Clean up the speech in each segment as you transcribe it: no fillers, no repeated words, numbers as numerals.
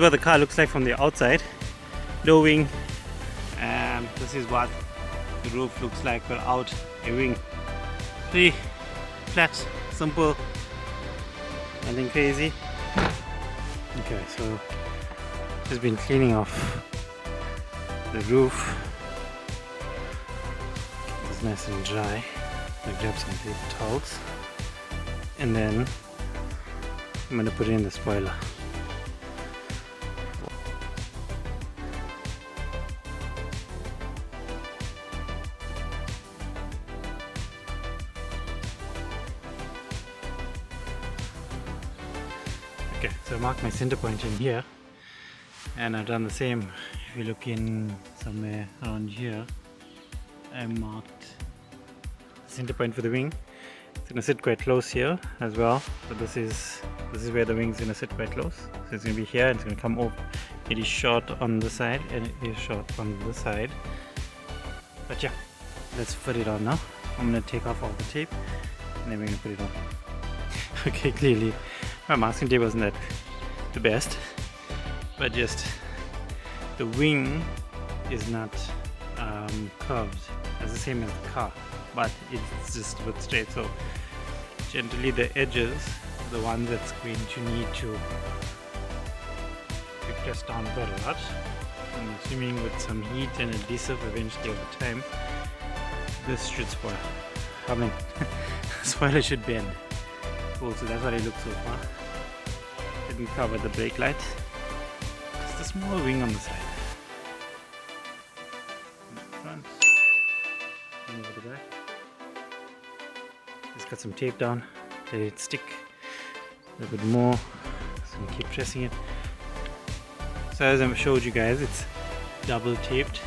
is what the car looks like from the outside. No wing, and this is what the roof looks like without a wing. Pretty flat, simple, nothing crazy. Okay, so just been cleaning off the roof. It's nice and dry. I grab some paper towels and then I'm gonna put in the spoiler. Okay, so I marked my center point in here, and I've done the same. If you look in somewhere around here, I marked the center point for the wing. It's gonna sit quite close here as well. So this is where the wing's gonna sit quite close. So it's gonna be here, and it's gonna come over. It is short on the side, and it is short on the side. But yeah, let's put it on now. I'm gonna take off all the tape, and then we're gonna put it on. Okay, clearly my masking tape wasn't that the best, but just the wing is not curved as the same as the car, but it's just a bit straight. So generally the edges are the ones that's going to need to be pressed down quite a lot. I'm assuming with some heat and adhesive eventually over time this should spoil. I mean spoiler should bend. Cool, so that's what it looks so far. Didn't cover the brake light. Just a small wing on the side. Front. And over the back. Just got some tape down. Let it stick a little bit more. So we keep pressing it. So as I showed you guys, it's double taped,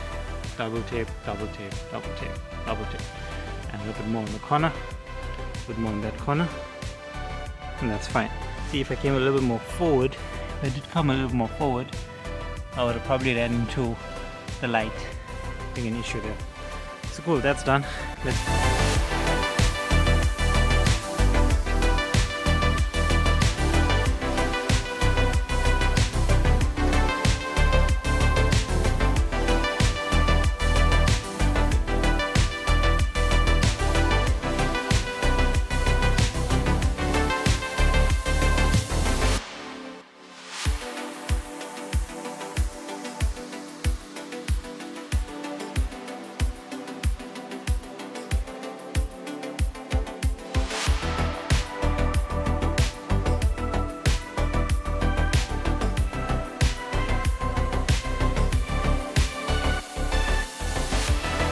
double tape, double tape, double tape, double tape. And a little bit more in the corner, a little bit more in that corner. And that's fine. See, if I came a little bit more forward, if I did come a little more forward, I would have probably ran into the light. Being an issue there. So cool, that's done. Let's